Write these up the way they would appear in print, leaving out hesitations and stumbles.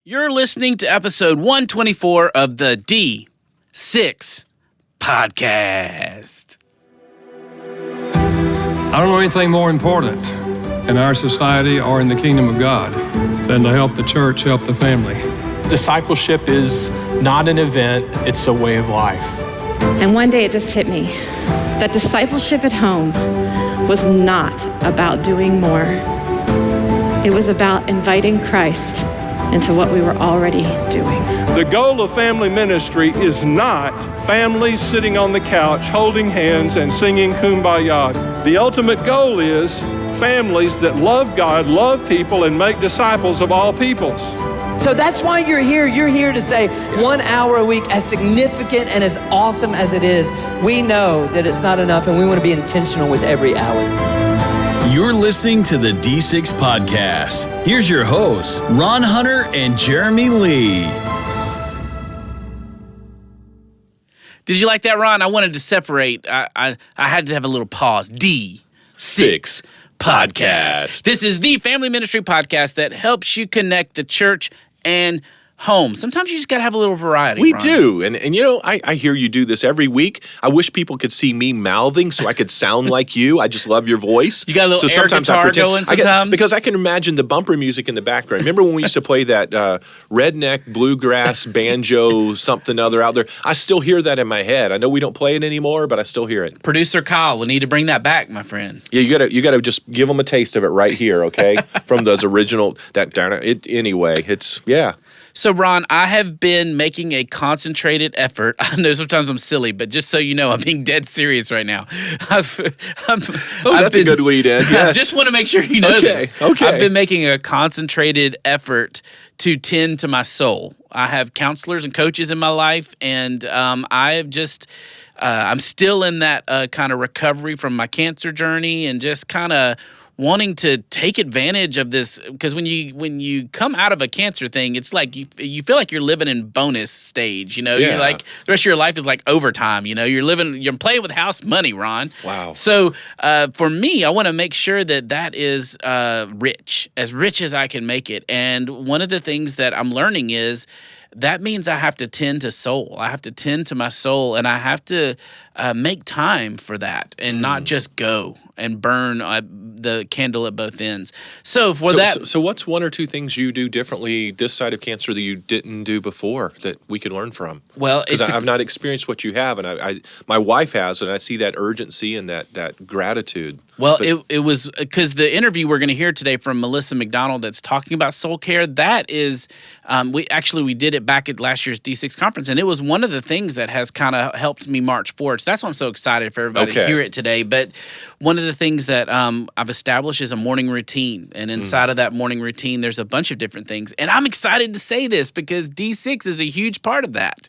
You're listening to episode 124 of the D6 Podcast. I don't know anything more important in our society or in the kingdom of God than to help the church, help the family. Discipleship is not an event, it's a way of life. And one day it just hit me that discipleship at home was not about doing more. It was about inviting Christ into what we were already doing. The goal of family ministry is not families sitting on the couch holding hands and singing Kumbaya. The ultimate goal is families that love God, love people, and make disciples of all peoples. So that's why you're here. You're here to say 1 hour a week, as significant and as awesome as it is, we know that it's not enough and we want to be intentional with every hour. You're listening to the D6 Podcast. Here's your hosts, Ron Hunter and Jeremy Lee. Did you like that, Ron? I wanted to separate. I had to have a little pause. D6 Podcast. This is the family ministry podcast that helps you connect the church and home. Sometimes you just got to have a little variety. We Ron. do. And you know, I hear you do this every week. I wish people could see me mouthing so I could sound like you. I just love your voice. You got a little air guitar going sometimes? Because I can imagine the bumper music in the background. Remember when we used to play that redneck bluegrass banjo something other out there? I still hear that in my head. I know we don't play it anymore, but I still hear it. Producer Kyle will need to bring that back, my friend. Yeah, you gotta just give them a taste of it right here, okay? From those original anyway. Yeah. So, Ron, I have been making a concentrated effort. I know sometimes I'm silly, but just so you know, I'm being dead serious right now. That's a good lead in. Yes. I just want to make sure you know this. Okay. I've been making a concentrated effort to tend to my soul. I have counselors and coaches in my life, and I'm still in that kind of recovery from my cancer journey and just kind of wanting to take advantage of this, because when you come out of a cancer thing, it's like you feel like you're living in bonus stage, you know. Yeah. You're like, the rest of your life is like overtime, you know. You're playing with house money, Ron. Wow. So for me, I want to make sure that is rich as I can make it. And one of the things that I'm learning is that means I have to tend to soul. I have to tend to my soul, and I have to make time for that and not just go and burn the candle at both ends. So what's one or two things you do differently this side of cancer that you didn't do before that we could learn from? Well, because I've not experienced what you have, and my wife has, and I see that urgency and that gratitude. Well, it was because the interview we're going to hear today from Melissa MacDonald that's talking about soul care, that is, we did it back at last year's D6 conference, and it was one of the things that has kind of helped me march forward. So that's why I'm so excited for everybody to hear it today. But one of the things that I've established is a morning routine, and inside of that morning routine, there's a bunch of different things. And I'm excited to say this because D6 is a huge part of that.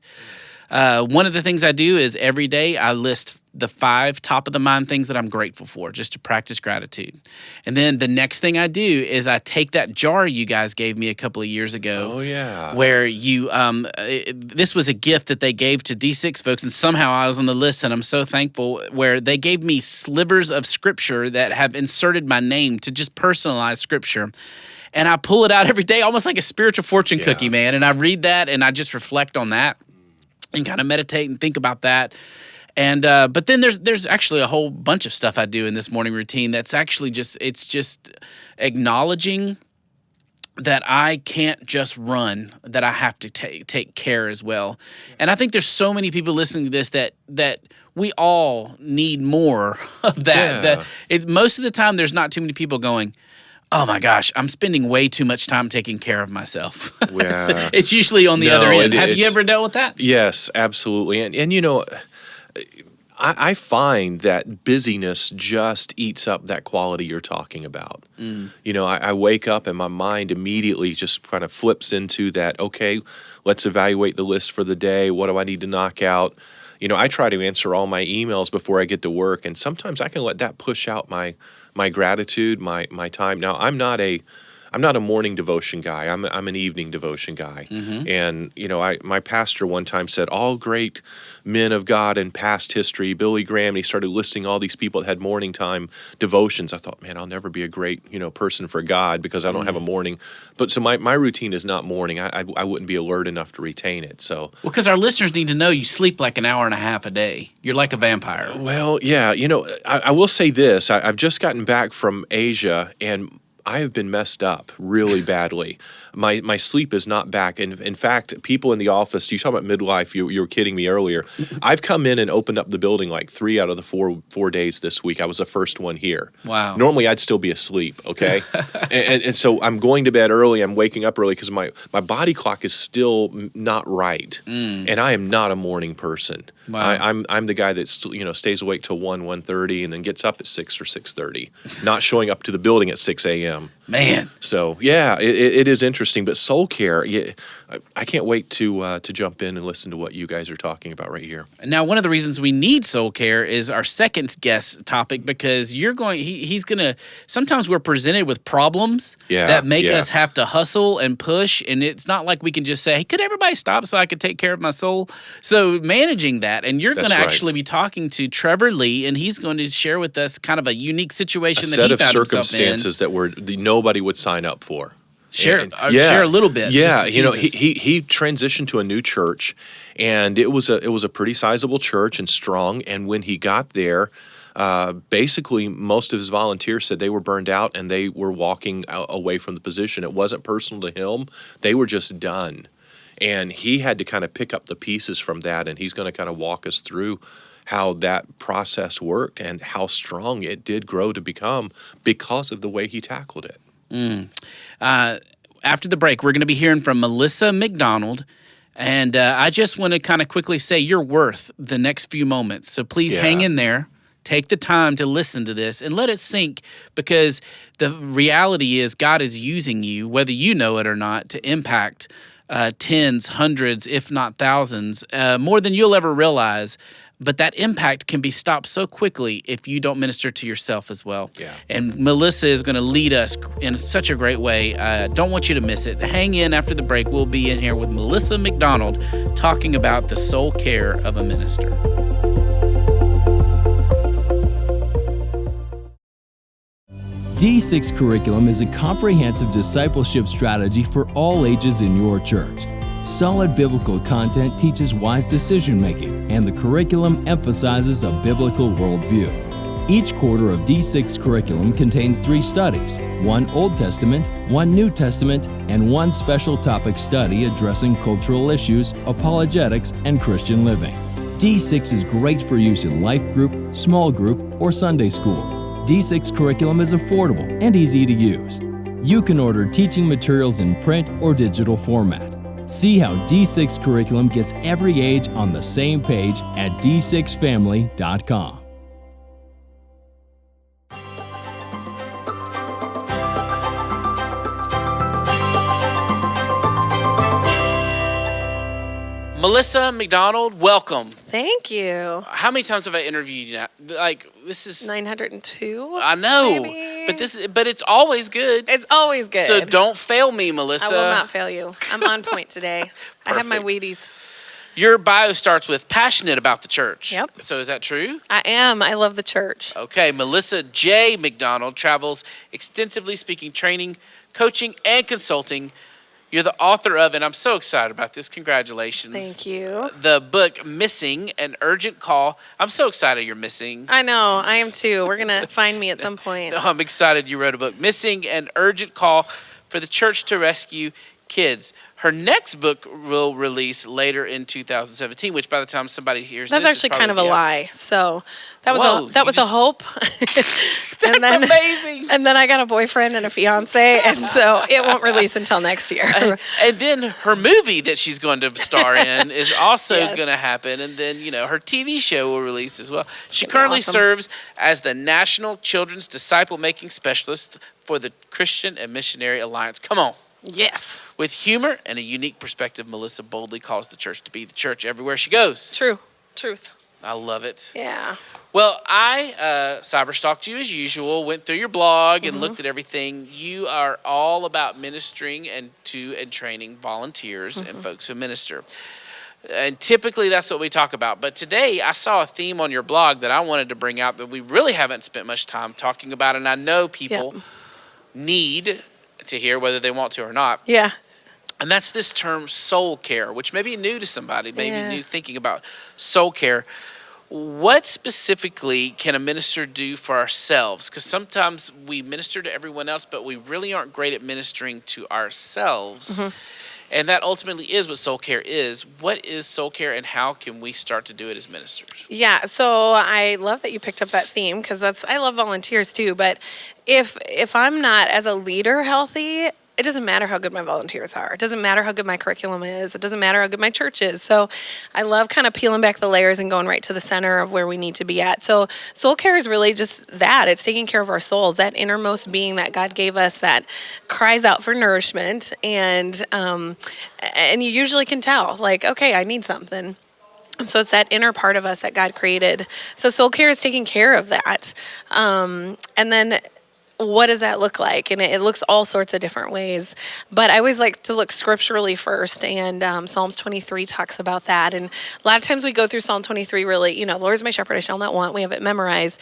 One of the things I do is every day I list the 5 top of the mind things that I'm grateful for, just to practice gratitude. And then the next thing I do is I take that jar you guys gave me a couple of years ago. Oh, yeah. Where you, this was a gift that they gave to D6 folks, and somehow I was on the list, and I'm so thankful, where they gave me slivers of scripture that have inserted my name to just personalize scripture. And I pull it out every day, almost like a spiritual fortune cookie, man. And I read that, and I just reflect on that and kind of meditate and think about that. And but then there's actually a whole bunch of stuff I do in this morning routine that's actually just acknowledging that I can't just run, that I have to take care as well. And I think there's so many people listening to this that we all need more of that. Yeah. Most of the time, there's not too many people going, oh my gosh, I'm spending way too much time taking care of myself. Yeah. It's usually on the other end. Have you ever dealt with that? Yes, absolutely. And you know, I find that busyness just eats up that quality you're talking about. You know, I wake up and my mind immediately just kind of flips into that, okay, let's evaluate the list for the day. What do I need to knock out? You know, I try to answer all my emails before I get to work, and sometimes I can let that push out my gratitude, my time. Now, I'm not a I'm not a morning devotion guy. I'm an evening devotion guy. And my pastor one time said all great men of God in past history, Billy Graham, and he started listing all these people that had morning time devotions. I thought, man, I'll never be a great person for God because I don't have a morning. But so my routine is not morning. I wouldn't be alert enough to retain it. So because our listeners need to know you sleep like an hour and a half a day. You're like a vampire. Well, yeah, I will say this. I've just gotten back from Asia, and I have been messed up really badly. My sleep is not back. And in fact, people in the office, you talk about midlife, you were kidding me earlier. I've come in and opened up the building like 3 out of the 4 days this week. I was the first one here. Wow. Normally, I'd still be asleep, okay? and so I'm going to bed early. I'm waking up early because my body clock is still not right. And I am not a morning person. Wow. I'm the guy that stays awake till 1:30 and then gets up at 6 or 6:30, not showing up to the building at 6 a.m. Man. So yeah, it is interesting. But soul care, I can't wait to jump in and listen to what you guys are talking about right here. Now, one of the reasons we need soul care is our second guest topic, because he's going to, sometimes we're presented with problems that make us have to hustle and push. And it's not like we can just say, hey, could everybody stop so I could take care of my soul? So managing that, and you're going to actually be talking to Trevor Lee, and he's going to share with us kind of a unique situation that he found himself in. A set of circumstances that nobody would sign up for. Share a little bit. Yeah, he transitioned to a new church, and it was a pretty sizable church and strong. And when he got there, basically most of his volunteers said they were burned out and they were walking away from the position. It wasn't personal to him; they were just done. And he had to kind of pick up the pieces from that, and he's going to kind of walk us through how that process worked and how strong it did grow to become because of the way he tackled it. After the break, we're going to be hearing from Melissa MacDonald, and I just want to kind of quickly say you're worth the next few moments. So please hang in there. Take the time to listen to this and let it sink, because the reality is God is using you, whether you know it or not, to impact tens, hundreds, if not thousands, more than you'll ever realize. But that impact can be stopped so quickly if you don't minister to yourself as well. Yeah. And Melissa is going to lead us in such a great way. Don't want you to miss it. Hang in after the break. We'll be in here with Melissa MacDonald talking about the soul care of a minister. D6 Curriculum is a comprehensive discipleship strategy for all ages in your church. Solid biblical content teaches wise decision-making, and the curriculum emphasizes a biblical worldview. Each quarter of D6 Curriculum contains 3 studies, 1 Old Testament, 1 New Testament, and 1 special topic study addressing cultural issues, apologetics, and Christian living. D6 is great for use in life group, small group, or Sunday school. D6 Curriculum is affordable and easy to use. You can order teaching materials in print or digital format. See how D6 Curriculum gets every age on the same page at d6family.com. Melissa MacDonald, welcome. Thank you. How many times have I interviewed you now? Like, this is 902. I know, maybe? but it's always good. It's always good. So don't fail me, Melissa. I will not fail you. I'm on point today. I have my Wheaties. Your bio starts with passionate about the church. Yep. So is that true? I am. I love the church. Okay. Melissa J. MacDonald travels extensively, speaking, training, coaching, and consulting. You're the author of, and I'm so excited about this, congratulations. Thank you. The book, Missing, an Urgent Call. I'm so excited you're missing. I know, I am too. We're going to find me at some point. No, I'm excited you wrote a book, Missing, an Urgent Call for the Church to Rescue Kids. Her next book will release later in 2017, which by the time somebody hears that's this, actually kind of a lie. So that was a hope. That's amazing. And then I got a boyfriend and a fiance, and so it won't release until next year. And then her movie that she's going to star in is also going to happen, and then her TV show will release as well. She currently serves as the National Children's Disciple Making Specialist for the Christian and Missionary Alliance. Come on. Yes. With humor and a unique perspective, Melissa boldly calls the church to be the church everywhere she goes. True. Truth. I love it. Yeah. Well, I cyber-stalked you as usual, went through your blog and looked at everything. You are all about ministering and training volunteers and folks who minister. And typically that's what we talk about. But today I saw a theme on your blog that I wanted to bring out that we really haven't spent much time talking about. And I know people need to hear whether they want to or not. Yeah. And that's this term soul care, which may be new to somebody, maybe new thinking about soul care. What specifically can a minister do for ourselves? Because sometimes we minister to everyone else, but we really aren't great at ministering to ourselves. And that ultimately is what soul care is. What is soul care, and how can we start to do it as ministers? Yeah, so I love that you picked up that theme, because I love volunteers too. But if I'm not, as a leader, healthy, it doesn't matter how good my volunteers are. It doesn't matter how good my curriculum is. It doesn't matter how good my church is. So I love kind of peeling back the layers and going right to the center of where we need to be at. So soul care is really just that. It's taking care of our souls, that innermost being that God gave us that cries out for nourishment. And you usually can tell, like, okay, I need something. So it's that inner part of us that God created. So soul care is taking care of that. And then what does that look like? And it looks all sorts of different ways. But I always like to look scripturally first, and Psalms 23 talks about that. And a lot of times we go through Psalm 23 really, the Lord is my shepherd, I shall not want. We have it memorized.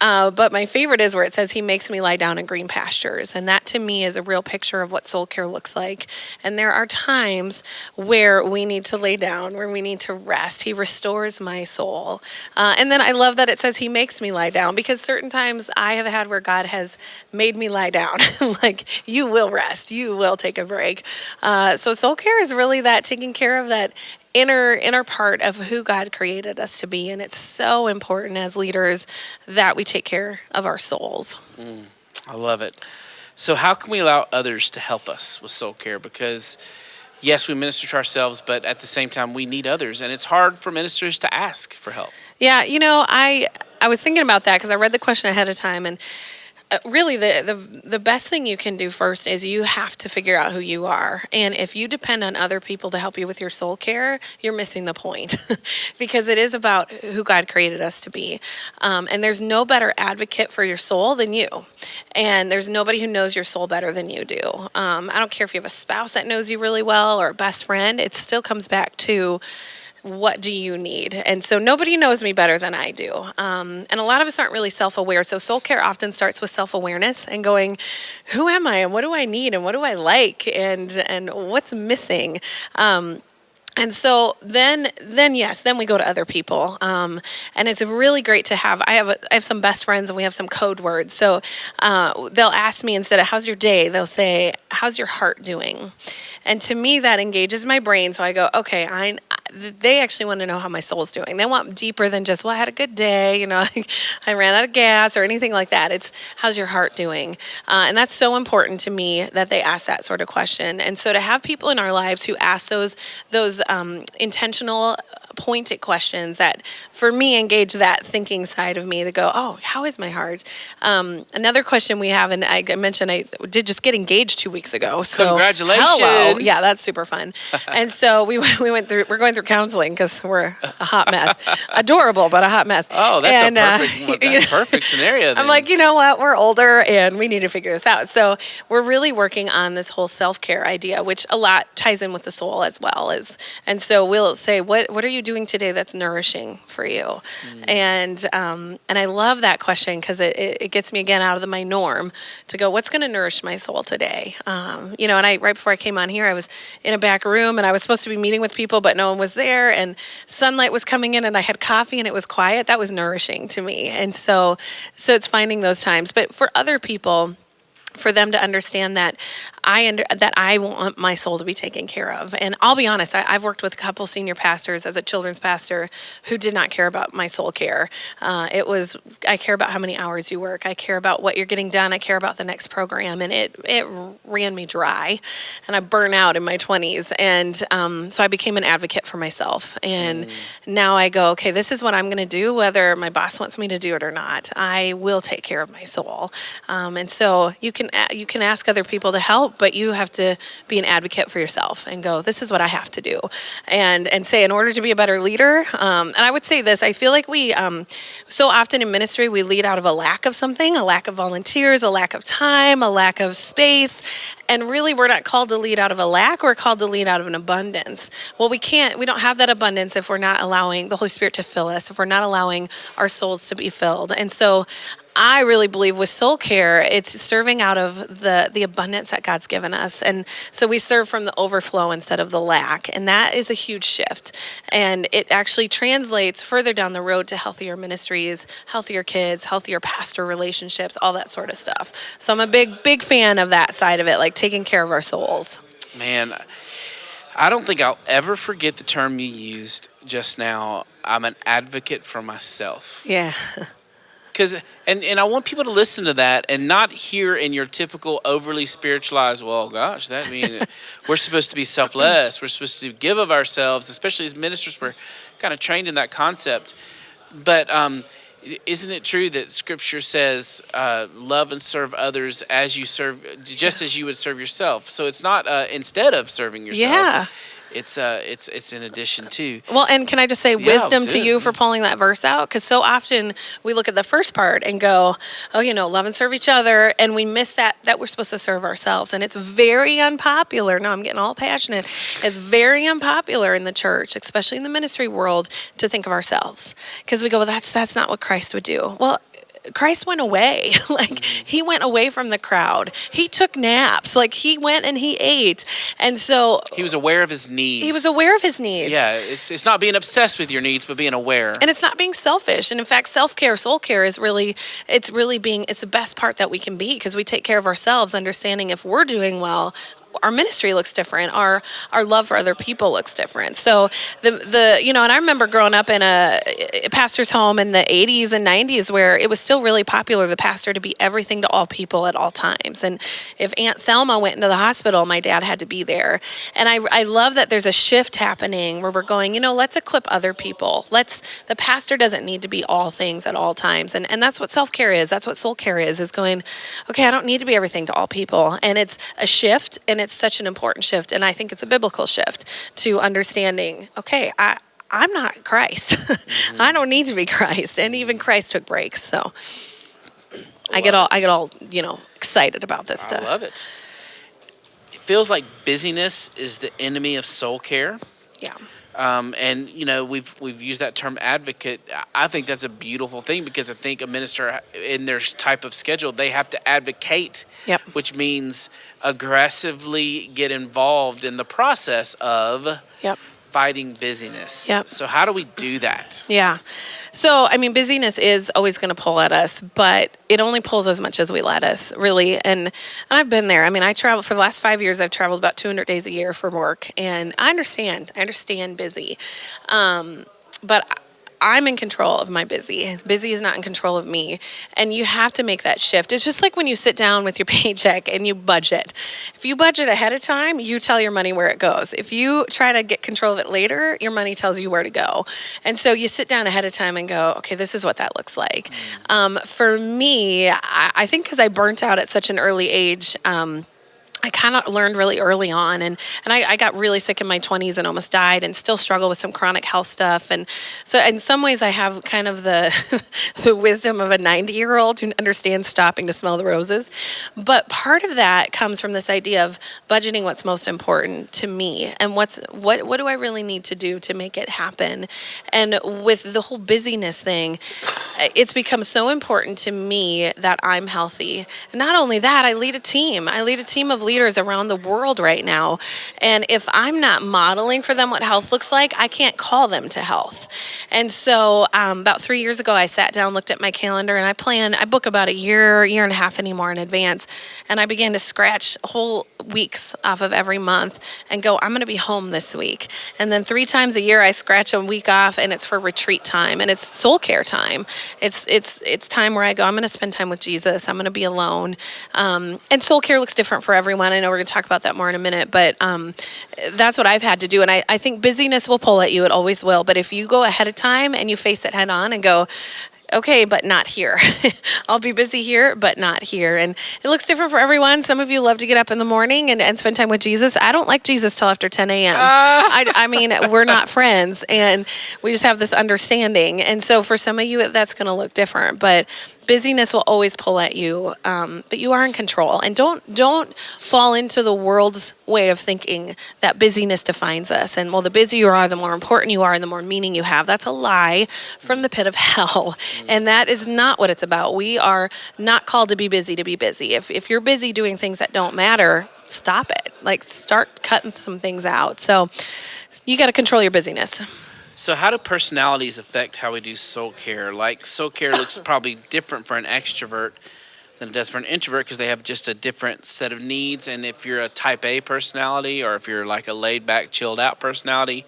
But my favorite is where it says, he makes me lie down in green pastures. And that to me is a real picture of what soul care looks like. And there are times where we need to lay down, where we need to rest. He restores my soul. And then I love that it says he makes me lie down, because certain times I have had where God has made me lie down. Like, you will rest, you will take a break. So soul care is really that taking care of that inner part of who God created us to be. And it's so important as leaders that we take care of our souls. I love it. So how can we allow others to help us with soul care? Because yes, we minister to ourselves, but at the same time we need others. And it's hard for ministers to ask for help. Yeah, I was thinking about that because I read the question ahead of time, and really, the best thing you can do first is you have to figure out who you are. And if you depend on other people to help you with your soul care, you're missing the point because it is about who God created us to be. And there's no better advocate for your soul than you. And there's nobody who knows your soul better than you do. I don't care if you have a spouse that knows you really well or a best friend, it still comes back to, what do you need? And so nobody knows me better than I do. And a lot of us aren't really self-aware. So soul care often starts with self-awareness and going, who am I? And what do I need? And what do I like? And what's missing? And so then we go to other people. And it's really great to have, I have some best friends and we have some code words. So they'll ask me, instead of how's your day, they'll say, how's your heart doing? And to me, that engages my brain. So I go, okay, they actually want to know how my soul's doing. They want deeper than just, well, I had a good day, I ran out of gas or anything like that. It's, how's your heart doing? And that's so important to me that they ask that sort of question. And so to have people in our lives who ask those intentional, pointed questions that, for me, engage that thinking side of me to go, oh, how is my heart? Another question we have, and I mentioned I did just get engaged 2 weeks ago. So congratulations. Hello. Yeah, that's super fun. And so we're going through counseling because we're a hot mess. Adorable, but a hot mess. Oh, that's a perfect scenario. Then. I'm like, you know what? We're older and we need to figure this out. So we're really working on this whole self-care idea, which a lot ties in with the soul as well. And so we'll say, what are you doing today that's nourishing for you? And I love that question because it gets me again out of my norm to go, what's going to nourish my soul today? And right before I came on here, I was in a back room and I was supposed to be meeting with people, but no one was there, and sunlight was coming in and I had coffee and it was quiet. That was nourishing to me. And so it's finding those times. But for other people, for them to understand that I want my soul to be taken care of. And I'll be honest, I've worked with a couple senior pastors as a children's pastor who did not care about my soul care. It was, I care about how many hours you work. I care about what you're getting done. I care about the next program. And it ran me dry. And I burned out in my 20s. And so I became an advocate for myself. And now I go, okay, this is what I'm going to do, whether my boss wants me to do it or not. I will take care of my soul. And so you can can ask other people to help, but you have to be an advocate for yourself and go, this is what I have to do, and say, in order to be a better leader. And I would say this: I feel like we so often in ministry we lead out of a lack of something, a lack of volunteers, a lack of time, a lack of space. And really, we're not called to lead out of a lack. We're called to lead out of an abundance. Well, we don't have that abundance if we're not allowing the Holy Spirit to fill us, if we're not allowing our souls to be filled. And so I really believe with soul care, it's serving out of the abundance that God's given us. And so we serve from the overflow instead of the lack. And that is a huge shift. And it actually translates further down the road to healthier ministries, healthier kids, healthier pastor relationships, all that sort of stuff. So I'm a big fan of that side of it, like taking care of our souls. Man, I don't think I'll ever forget the term you used just now. I'm an advocate for myself. Yeah. Because and I want people to listen to that and not hear in your typical overly spiritualized, well, gosh, that means we're supposed to be selfless. We're supposed to give of ourselves, especially as ministers. We're kind of trained in that concept. But isn't it true that Scripture says, love and serve others as you serve, just as you would serve yourself? So it's not instead of serving yourself. Yeah. It's in addition to. Well, and can I just say wisdom to you for pulling that verse out? Because so often we look at the first part and go, oh, love and serve each other. And we miss that we're supposed to serve ourselves. And it's very unpopular. Now I'm getting all passionate. It's very unpopular in the church, especially in the ministry world, to think of ourselves. Because we go, well, that's not what Christ would do. Well, Christ went away. He went away from the crowd. He took naps. He went and he ate. And so he was aware of his needs. He was aware of his needs. Yeah, it's not being obsessed with your needs, but being aware. And it's not being selfish. And in fact, self-care, soul care is it's the best part that we can be, because we take care of ourselves, understanding if we're doing well, our ministry looks different. Our love for other people looks different. So and I remember growing up in a pastor's home in the 80s and 90s where it was still really popular, the pastor to be everything to all people at all times. And if Aunt Thelma went into the hospital, my dad had to be there. And I love that there's a shift happening where we're going, let's equip other people. The pastor doesn't need to be all things at all times. And that's what self-care is. That's what soul care is going, okay, I don't need to be everything to all people. And it's a shift, and it's such an important shift. And I think it's a biblical shift to understanding, okay, I'm not Christ. I don't need to be Christ. And even Christ took breaks. So I get all excited about this stuff. I love it. It feels like busyness is the enemy of soul care. Yeah. And we've used that term advocate. I think that's a beautiful thing, because I think a minister in their type of schedule, they have to advocate, which means aggressively get involved in the process of fighting busyness. So how do we do that? Yeah. So, busyness is always going to pull at us, but it only pulls as much as we let us, really. And I've been there. I travel for the last 5 years. I've traveled about 200 days a year for work, and I understand busy. But I'm in control of my busy. Busy is not in control of me. And you have to make that shift. It's just like when you sit down with your paycheck and you budget. If you budget ahead of time, you tell your money where it goes. If you try to get control of it later, your money tells you where to go. And so you sit down ahead of time and go, okay, this is what that looks like. For me, I think because I burnt out at such an early age, I kind of learned really early on, and I got really sick in my 20s and almost died, and still struggle with some chronic health stuff. And so in some ways I have kind of the wisdom of a 90-year-old who understands stopping to smell the roses. But part of that comes from this idea of budgeting what's most important to me, and what do I really need to do to make it happen. And with the whole busyness thing, it's become so important to me that I'm healthy. And not only that, I lead a team. Of leaders around the world right now. And if I'm not modeling for them what health looks like, I can't call them to health. And so about 3 years ago, I sat down, looked at my calendar, and I book about a year and a half anymore in advance. And I began to scratch whole weeks off of every month and go, I'm going to be home this week. And then 3 times a year, I scratch a week off, and it's for retreat time, and it's soul care time. It's time where I go, I'm going to spend time with Jesus. I'm going to be alone. And soul care looks different for everyone. I know we're going to talk about that more in a minute, but that's what I've had to do. And I think busyness will pull at you. It always will. But if you go ahead of time and you face it head on and go, okay, but not here. I'll be busy here, but not here. And it looks different for everyone. Some of you love to get up in the morning and spend time with Jesus. I don't like Jesus till after 10 a.m. I mean, we're not friends, and we just have this understanding. And so for some of you, that's going to look different. But busyness will always pull at you, but you are in control. And don't fall into the world's way of thinking that busyness defines us. And well, the busier you are, the more important you are, and the more meaning you have. That's a lie from the pit of hell. And that is not what it's about. We are not called to be busy. If you're busy doing things that don't matter, stop it. Like, start cutting some things out. So you got to control your busyness. So how do personalities affect how we do soul care? Like, soul care looks probably different for an extrovert than it does for an introvert because they have just a different set of needs. And if you're a type A personality, or if you're like a laid back, chilled out personality,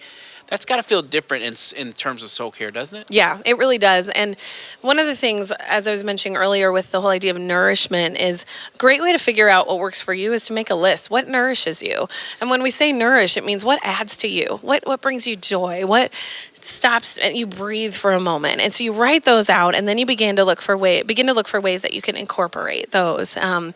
that's got to feel different in terms of soul care, doesn't it? Yeah, it really does. And one of the things, as I was mentioning earlier with the whole idea of nourishment, is a great way to figure out what works for you is to make a list. What nourishes you? And when we say nourish, it means what adds to you? What brings you joy? What stops and you breathe for a moment? And so you write those out, and then you begin to look for ways that you can incorporate those. And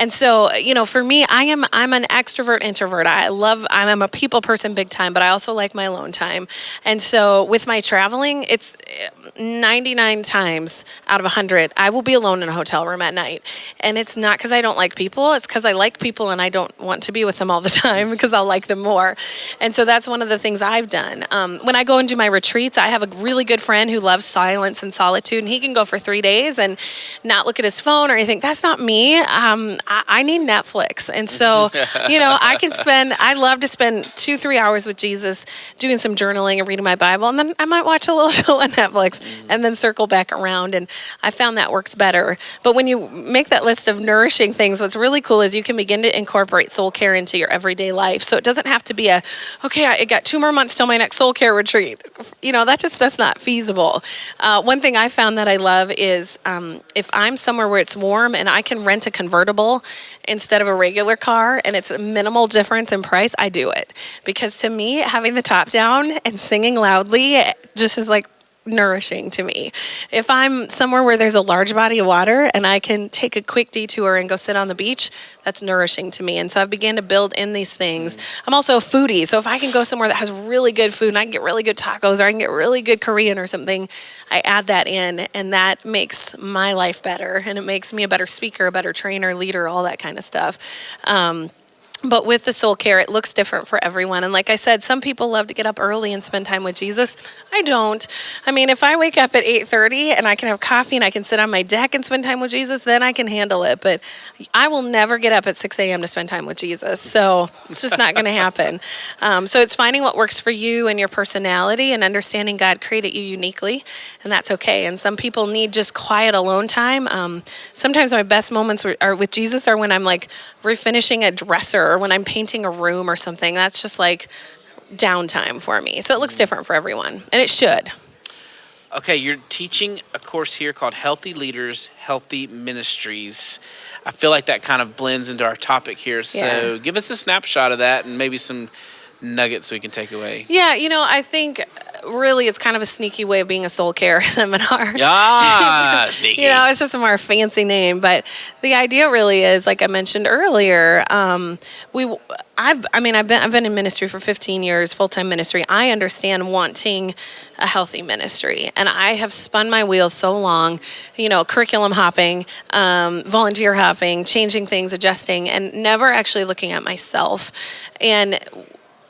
so, for me, I'm an extrovert introvert. I'm a people person big time, but I also like my alone time. And so with my traveling, it's 99 times out of 100, I will be alone in a hotel room at night. And it's not because I don't like people. It's because I like people and I don't want to be with them all the time because I'll like them more. And so that's one of the things I've done. When I go and do my retreats, I have a really good friend who loves silence and solitude, and he can go for 3 days and not look at his phone or anything. That's not me. I need Netflix. And so, I love to spend 2-3 hours with Jesus doing some journaling and reading my Bible. And then I might watch a little show on Netflix and then circle back around. And I found that works better. But when you make that list of nourishing things, what's really cool is you can begin to incorporate soul care into your everyday life. So it doesn't have to be I got 2 more months till my next soul care retreat. That's not feasible. One thing I found that I love is if I'm somewhere where it's warm and I can rent a convertible instead of a regular car and it's a minimal difference in price, I do it. Because to me, having the top down and singing loudly just is like nourishing to me. If I'm somewhere where there's a large body of water and I can take a quick detour and go sit on the beach, that's nourishing to me. And so I began to build in these things. I'm also a foodie, so if I can go somewhere that has really good food and I can get really good tacos or I can get really good Korean or something, I add that in, and that makes my life better, and it makes me a better speaker, a better trainer, leader, all that kind of stuff. But with the soul care, it looks different for everyone. And like I said, some people love to get up early and spend time with Jesus. I don't. I mean, if I wake up at 8:30 and I can have coffee and I can sit on my deck and spend time with Jesus, then I can handle it. But I will never get up at 6 a.m. to spend time with Jesus. So it's just not going to happen. So it's finding what works for you and your personality and understanding God created you uniquely, and that's okay. And some people need just quiet alone time. Sometimes my best moments are with Jesus are when I'm like refinishing a dresser or when I'm painting a room or something. That's just like downtime for me. So it looks different for everyone, and it should. Okay, you're teaching a course here called Healthy Leaders, Healthy Ministries. I feel like that kind of blends into our topic here. So give us a snapshot of that and maybe some nuggets we can take away. Yeah, I think really it's kind of a sneaky way of being a soul care seminar. Sneaky. It's just a more fancy name, but the idea really is, like I mentioned earlier, I've been in ministry for 15 years, full-time ministry. I understand wanting a healthy ministry, and I have spun my wheels so long, curriculum hopping, volunteer hopping, changing things, adjusting, and never actually looking at myself. And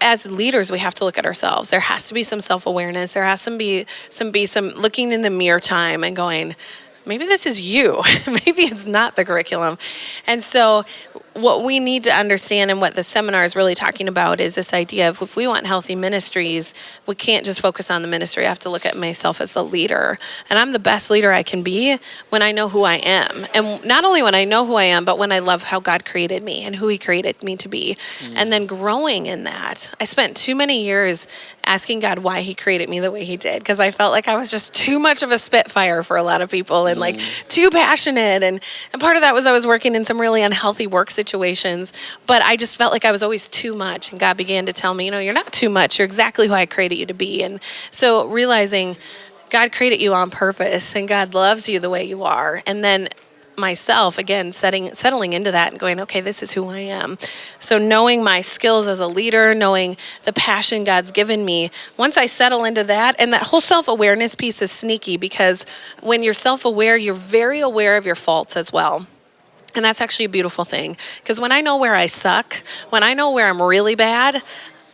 as leaders, we have to look at ourselves. There has to be some self-awareness. There has to be some looking in the mirror time and going, maybe this is you. Maybe it's not the curriculum. And so what we need to understand and what the seminar is really talking about is this idea of if we want healthy ministries, we can't just focus on the ministry. I have to look at myself as the leader. And I'm the best leader I can be when I know who I am. And not only when I know who I am, but when I love how God created me and who he created me to be. And then growing in that. I spent too many years asking God why he created me the way he did, because I felt like I was just too much of a spitfire for a lot of people and like too passionate. And part of that was I was working in some really unhealthy work situations, but I just felt like I was always too much. And God began to tell me, you're not too much. You're exactly who I created you to be. And so realizing God created you on purpose, and God loves you the way you are. And then myself, again, settling into that and going, okay, this is who I am. So knowing my skills as a leader, knowing the passion God's given me, once I settle into that, and that whole self-awareness piece is sneaky, because when you're self-aware, you're very aware of your faults as well. And that's actually a beautiful thing, because when I know where I suck, when I know where I'm really bad,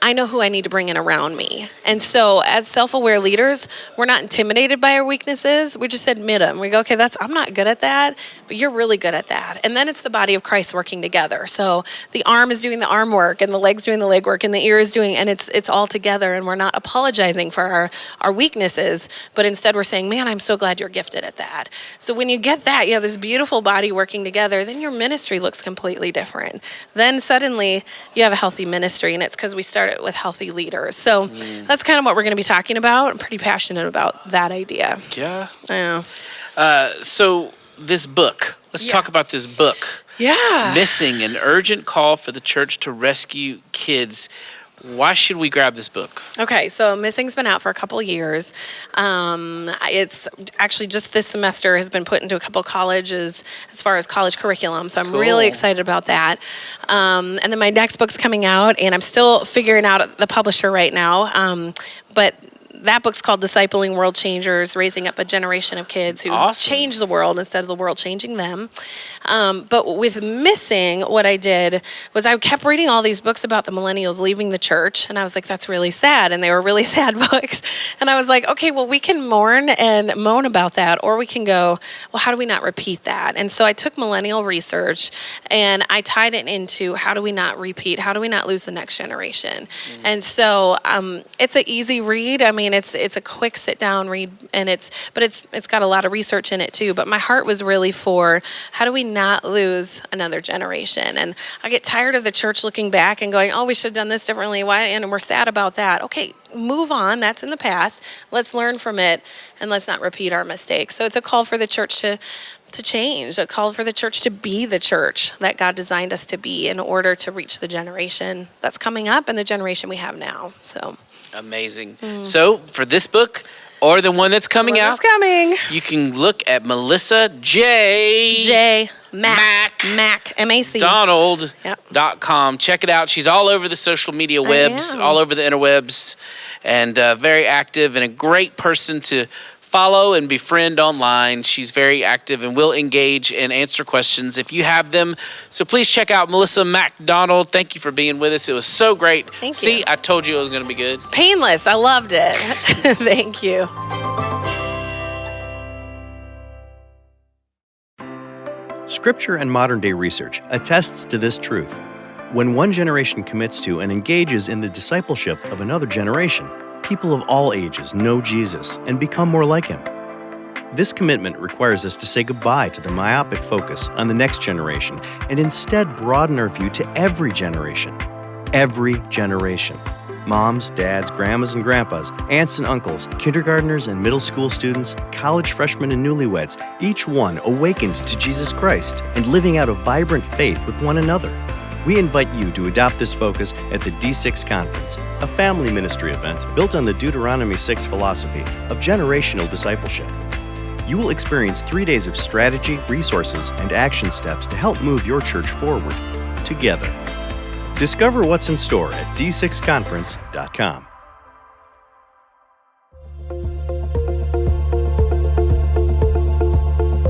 I know who I need to bring in around me. And so as self-aware leaders, we're not intimidated by our weaknesses. We just admit them. We go, okay, I'm not good at that, but you're really good at that. And then it's the body of Christ working together. So the arm is doing the arm work, and the leg's doing the leg work, and the ear is doing, and it's all together. And we're not apologizing for our weaknesses, but instead we're saying, man, I'm so glad you're gifted at that. So when you get that, you have this beautiful body working together, then your ministry looks completely different. Then suddenly you have a healthy ministry, and it's because we started with healthy leaders. So that's kind of what we're going to be talking about. I'm pretty passionate about that idea. Yeah. I know. So this book, let's talk about this book. Yeah. Missing, an urgent call for the church to rescue kids. Why should we grab this book? Okay, so Missing's been out for a couple years. It's actually just this semester has been put into a couple colleges as far as college curriculum. So I'm really excited about that. And then my next book's coming out, and I'm still figuring out the publisher right now. But that book's called Discipling World Changers, Raising Up a Generation of Kids Who Change the World instead of the world changing them. But with Missing, what I did was I kept reading all these books about the millennials leaving the church, and I was like, that's really sad, and they were really sad books. And I was like, okay, well, we can mourn and moan about that, or we can go, well, how do we not repeat that? And so I took millennial research, and I tied it into how do we not repeat, how do we not lose the next generation? And so it's an easy read. I mean, it's a quick sit down read, and it's got a lot of research in it too. But my heart was really for how do we not lose another generation? And I get tired of the church looking back and going, oh, we should have done this differently. Why? And we're sad about that. Okay, move on. That's in the past. Let's learn from it, and let's not repeat our mistakes. So it's a call for the church to change, a call for the church to be the church that God designed us to be in order to reach the generation that's coming up and the generation we have now. So amazing. So for this book or the one that's coming out, you can look at Melissa Mac M-A-C Donald.com. Check it out. She's all over the social media webs, all over the interwebs, and very active and a great person to follow and befriend online. She's very active and will engage and answer questions if you have them. So please check out Melissa MacDonald. Thank you for being with us. It was so great. Thank you. See, I told you it was going to be good. Painless. I loved it. Thank you. Scripture and modern-day research attests to this truth. When one generation commits to and engages in the discipleship of another generation, people of all ages know Jesus and become more like him. This commitment requires us to say goodbye to the myopic focus on the next generation and instead broaden our view to every generation. Every generation. Moms, dads, grandmas and grandpas, aunts and uncles, kindergartners and middle school students, college freshmen and newlyweds, each one awakened to Jesus Christ and living out a vibrant faith with one another. We invite you to adopt this focus at the D6 Conference, a family ministry event built on the Deuteronomy 6 philosophy of generational discipleship. You will experience 3 days of strategy, resources, and action steps to help move your church forward together. Discover what's in store at d6conference.com.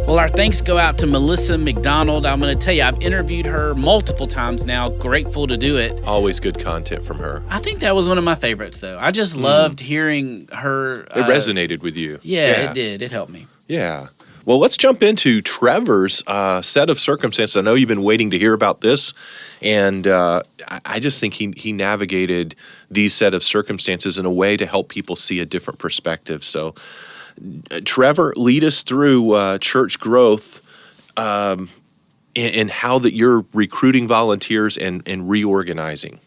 Well, our thanks go out to Melissa MacDonald. I'm going to tell you, I've interviewed her multiple times now. Grateful to do it. Always good content from her. I think that was one of my favorites, though. I just loved hearing her. It resonated with you. Yeah, it did. It helped me. Yeah. Well, let's jump into Trevor's set of circumstances. I know you've been waiting to hear about this, and I just think he navigated these set of circumstances in a way to help people see a different perspective. So, Trevor, lead us through church growth and how that you're recruiting volunteers and reorganizing.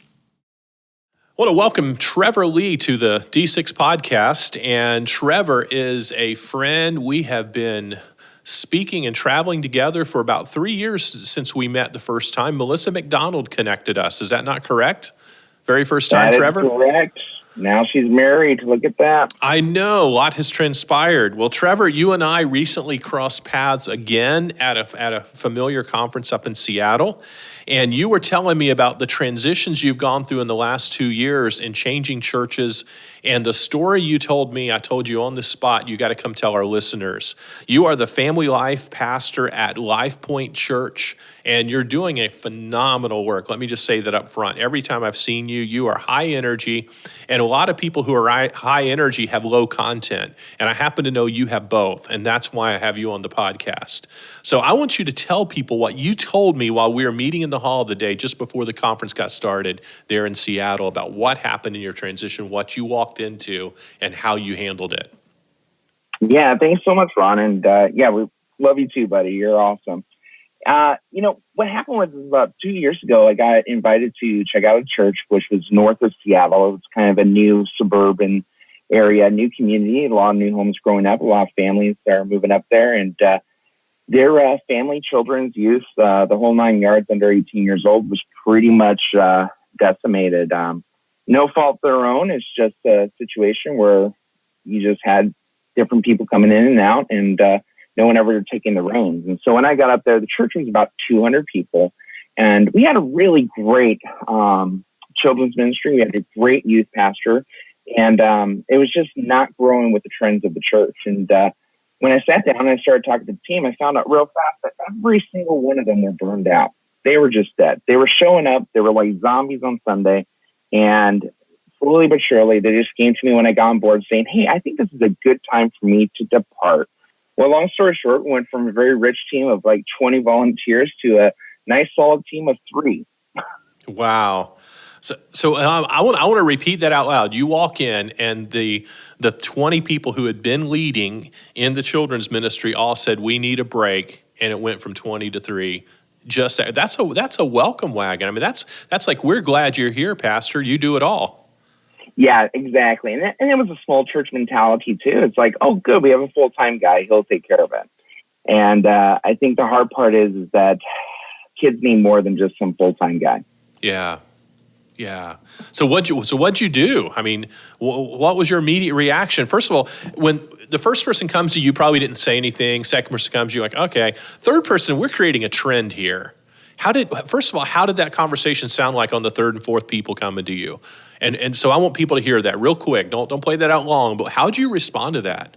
I want to welcome Trevor Lee to the D6 podcast. And Trevor is a friend. We have been speaking and traveling together for about 3 years since we met the first time. Melissa MacDonald connected us. Is that not correct? Very first time, that Trevor? Correct. Now she's married. Look at that. I know, a lot has transpired. Well, Trevor, you and I recently crossed paths again at a familiar conference up in Seattle. And you were telling me about the transitions you've gone through in the last 2 years in changing churches. And the story you told me, I told you on the spot, you got to come tell our listeners. You are the family life pastor at Life Point Church, and you're doing a phenomenal work. Let me just say that up front. Every time I've seen you, you are high energy, and a lot of people who are high energy have low content. And I happen to know you have both, and that's why I have you on the podcast. So I want you to tell people what you told me while we were meeting in the hall the day just before the conference got started there in Seattle about what happened in your transition, what you walked into, and how you handled it. Yeah, thanks so much, Ron. And yeah, we love you too, buddy. You're awesome. What happened was about 2 years ago, I got invited to check out a church, which was north of Seattle. It was kind of a new suburban area, new community, a lot of new homes growing up, a lot of families that are moving up there. And their family, children's, youth, the whole 9 yards under 18 years old was pretty much decimated. No fault of their own. It's just a situation where you just had different people coming in and out, and no one ever taking the reins. And so when I got up there, the church was about 200 people, and we had a really great children's ministry. We had a great youth pastor, and it was just not growing with the trends of the church. And when I sat down and I started talking to the team, I found out real fast that every single one of them were burned out. They were just dead. They were showing up. They were like zombies on Sunday. And slowly but surely, they just came to me when I got on board saying, hey, I think this is a good time for me to depart. Well, long story short, we went from a very rich team of like 20 volunteers to a nice, solid team of 3. Wow. So I want to repeat that out loud. You walk in, and the 20 people who had been leading in the children's ministry all said, we need a break, and it went from 20 to 3. Just that's a welcome wagon. I mean, that's like, we're glad you're here, Pastor. You do it all. Yeah, exactly. And it was a small church mentality too. It's like, oh, good, we have a full-time guy. He'll take care of it. And I think the hard part is that kids need more than just some full-time guy. Yeah. Yeah. So what'd you do? I mean, what was your immediate reaction? First of all, when the first person comes to you, probably didn't say anything. Second person comes to you, like, okay. Third person, we're creating a trend here. First of all, how did that conversation sound like on the third and fourth people coming to you? And so I want people to hear that real quick. Don't play that out long. But how did you respond to that?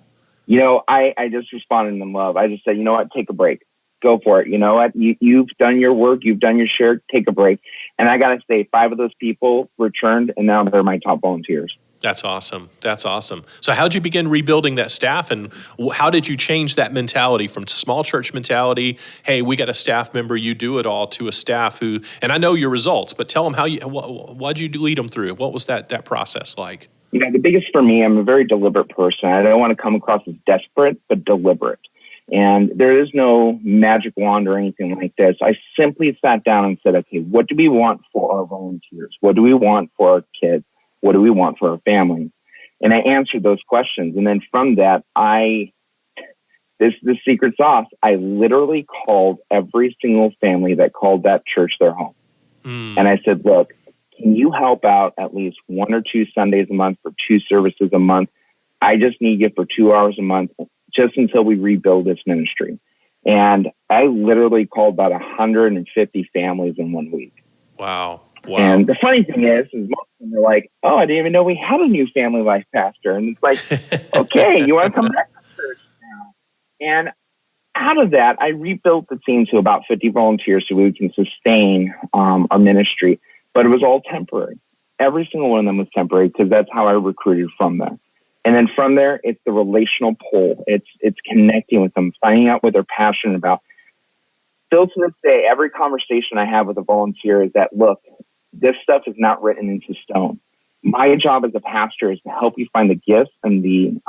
I just responded in love. I just said, you know what, take a break. Go for it. You know what? You've done your work. You've done your share. Take a break. And I got to say, 5 of those people returned, and now they're my top volunteers. That's awesome. That's awesome. So how did you begin rebuilding that staff, and how did you change that mentality from small church mentality, hey, we got a staff member, you do it all, to a staff who, and I know your results, but tell them what'd you lead them through? What was that process like? The biggest for me, I'm a very deliberate person. I don't want to come across as desperate, but deliberate. And there is no magic wand or anything like this. I simply sat down and said, okay, what do we want for our volunteers? What do we want for our kids? What do we want for our families? And I answered those questions. And then from that, this is the secret sauce. I literally called every single family that called that church their home. And I said, look, can you help out at least 1 or 2 Sundays a month for 2 services a month? I just need you for 2 hours a month, just until we rebuild this ministry. And I literally called about 150 families in 1 week. Wow. And the funny thing is most of them are like, oh, I didn't even know we had a new family life pastor. And it's like, okay, you want to come back to church now? And out of that, I rebuilt the team to about 50 volunteers so we can sustain our ministry. But it was all temporary. Every single one of them was temporary because that's how I recruited from there. And then from there, it's the relational pull. It's connecting with them, finding out what they're passionate about. Still to this day, every conversation I have with a volunteer is that, look, this stuff is not written into stone. My job as a pastor is to help you find the gifts and the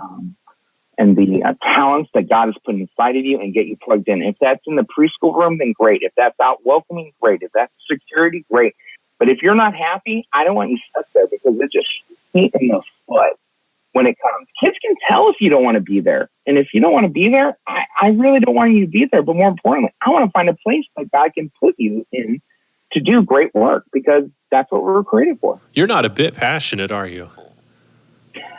talents that God has put inside of you and get you plugged in. If that's in the preschool room, then great. If that's out welcoming, great. If that's security, great. But if you're not happy, I don't want you stuck there because it just shoots me in the foot. When it comes, kids can tell if you don't want to be there. And if you don't want to be there, I really don't want you to be there. But more importantly, I want to find a place that God can put you in to do great work because that's what we're created for. You're not a bit passionate, are you?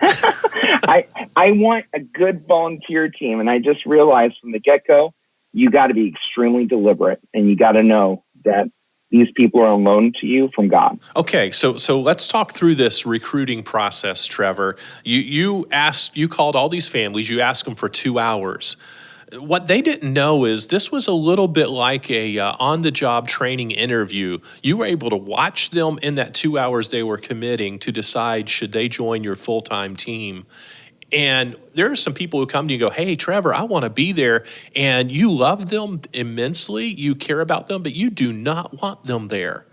I want a good volunteer team. And I just realized from the get-go, you got to be extremely deliberate, and you got to know that these people are on loan to you from God. Okay, so let's talk through this recruiting process, Trevor. You called all these families, you asked them for 2 hours. What they didn't know is this was a little bit like a on-the-job training interview. You were able to watch them in that 2 hours they were committing to decide should they join your full-time team. And there are some people who come to you and go, hey, Trevor, I want to be there. And you love them immensely. You care about them, but you do not want them there.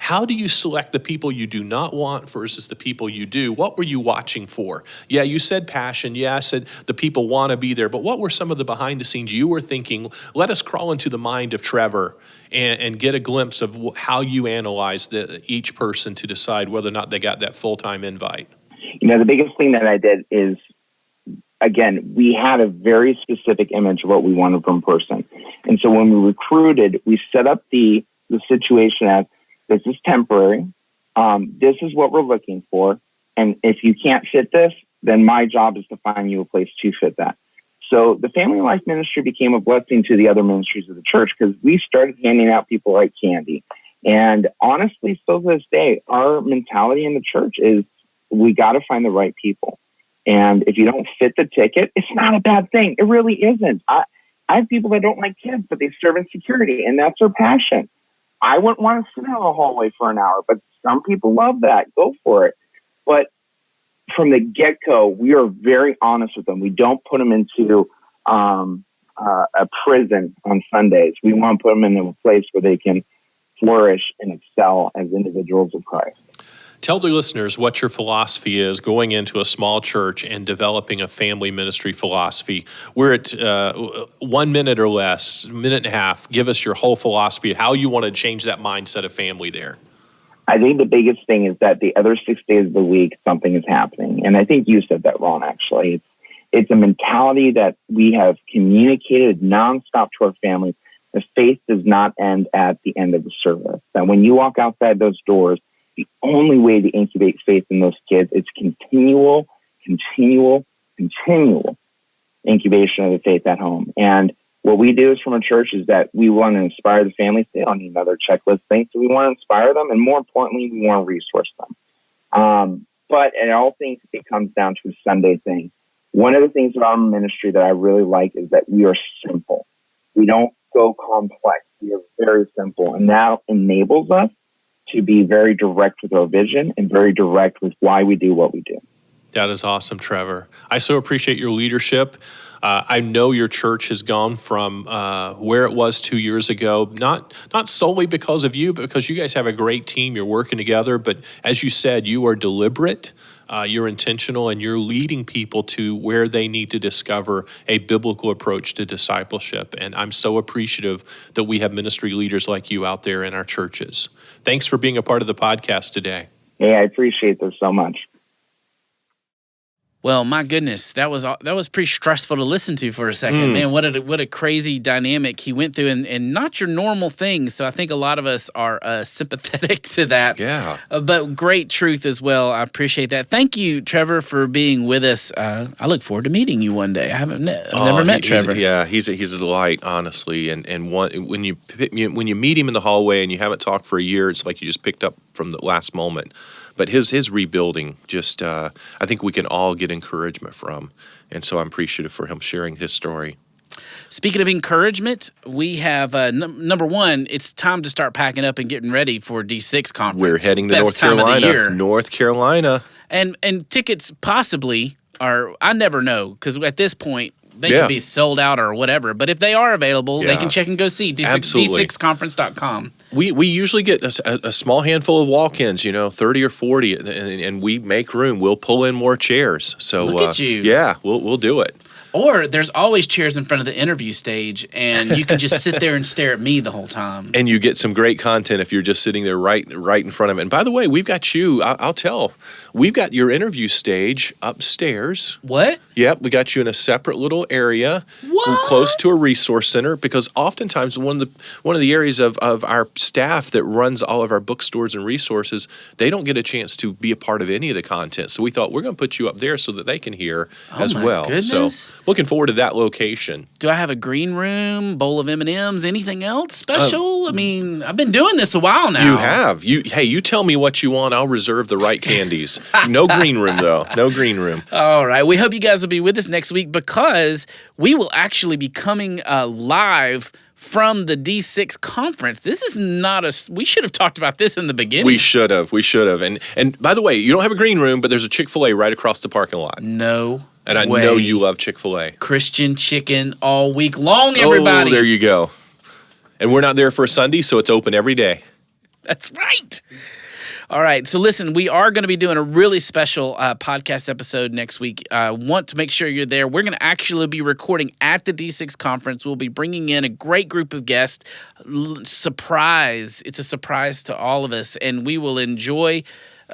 How do you select the people you do not want versus the people you do? What were you watching for? Yeah, you said passion. Yeah, I said the people want to be there. But what were some of the behind the scenes you were thinking? Let us crawl into the mind of Trevor and get a glimpse of how you analyzed each person to decide whether or not they got that full-time invite. The biggest thing that I did is, again, we had a very specific image of what we wanted from a person. And so when we recruited, we set up the situation as, this is temporary. This is what we're looking for. And if you can't fit this, then my job is to find you a place to fit that. So the Family Life Ministry became a blessing to the other ministries of the church because we started handing out people like candy. And honestly, still to this day, our mentality in the church is we got to find the right people. And if you don't fit the ticket, it's not a bad thing. It really isn't. I have people that don't like kids, but they serve in security, and that's their passion. I wouldn't want to sit in a hallway for an hour, but some people love that. Go for it. But from the get-go, we are very honest with them. We don't put them into a prison on Sundays. We want to put them in a place where they can flourish and excel as individuals of Christ. Tell the listeners what your philosophy is going into a small church and developing a family ministry philosophy. We're at 1 minute or less, minute and a half. Give us your whole philosophy, how you want to change that mindset of family there. I think the biggest thing is that the other 6 days of the week, something is happening. And I think you said that, Ron, actually. It's a mentality that we have communicated nonstop to our families. The faith does not end at the end of the service. That when you walk outside those doors, the only way to incubate faith in those kids is continual incubation of the faith at home. And what we do is from a church is that we want to inspire the families. They don't need another checklist thing. So we want to inspire them. And more importantly, we want to resource them. But in all things, it comes down to a Sunday thing. One of the things about our ministry that I really like is that we are simple. We don't go complex. We are very simple. And that enables us to be very direct with our vision and very direct with why we do what we do. That is awesome, Trevor. I so appreciate your leadership. I know your church has gone from where it was 2 years ago, not solely because of you, but because you guys have a great team. You're working together. But as you said, you are deliberate, you're intentional, and you're leading people to where they need to discover a biblical approach to discipleship. And I'm so appreciative that we have ministry leaders like you out there in our churches. Thanks for being a part of the podcast today. Yeah, I appreciate this so much. Well, my goodness, that was pretty stressful to listen to for a second. Man, what a crazy dynamic he went through, and not your normal things. So I think a lot of us are sympathetic to that. Yeah. But great truth as well. I appreciate that. Thank you, Trevor, for being with us. I look forward to meeting you one day. I've never met Trevor. He's a delight, honestly. And when you meet him in the hallway and you haven't talked for a year, it's like you just picked up from the last moment. But his rebuilding, just I think we can all get encouragement from. And so I'm appreciative for him sharing his story. Speaking of encouragement, we have, number one, it's time to start packing up and getting ready for D6 conference. We're heading to Best North time Carolina. of the year. North Carolina. And tickets possibly are, I never know, because at this point, they could be sold out or whatever. But if they are available, they can check and go see D6conference.com. We usually get a small handful of walk-ins, 30 or 40, and we make room. We'll pull in more chairs. So look at you. Yeah, we'll do it. Or there's always chairs in front of the interview stage, and you can just sit there and stare at me the whole time. And you get some great content if you're just sitting there right in front of it. And by the way, we've got you. I'll tell. we've got your interview stage upstairs. What? Yep, we got you in a separate little area, close to a resource center, because oftentimes one of the areas of our staff that runs all of our bookstores and resources, they don't get a chance to be a part of any of the content. So we thought we're going to put you up there so that they can hear as well. Goodness. So looking forward to that location. Do I have a green room, bowl of M&Ms, anything else special? I mean, I've been doing this a while now. You have. You tell me what you want. I'll reserve the right candies. No green room, though. No green room. All right. We hope you guys will be with us next week, because we will actually be coming live from the D6 conference. This is not we should have talked about this in the beginning. We should have. And by the way, you don't have a green room, but there's a Chick-fil-A right across the parking lot. No And I way. know you love Chick-fil-A. Christian chicken all week long, everybody. Oh, there you go. And we're not there for a Sunday, so it's open every day. That's right. All right. So listen, we are going to be doing a really special podcast episode next week. Want to make sure you're there. We're going to actually be recording at the D6 conference. We'll be bringing in a great group of guests. Surprise. It's a surprise to all of us, and we will enjoy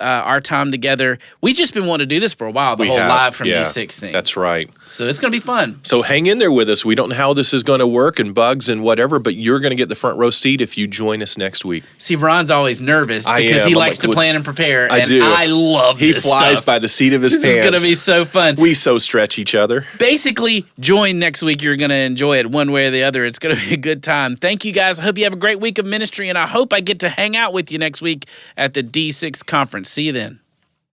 our time together. We've just been wanting to do this for a while, the whole live from D6 thing. That's right. So it's going to be fun. So hang in there with us. We don't know how this is going to work and bugs and whatever, but you're going to get the front row seat if you join us next week. See, Ron's always nervous because he likes to plan and prepare, and I love this stuff. He flies by the seat of his pants. This is going to be so fun. We so stretch each other. Basically, join next week. You're going to enjoy it one way or the other. It's going to be a good time. Thank you, guys. I hope you have a great week of ministry, and I hope I get to hang out with you next week at the D6 conference. See you then.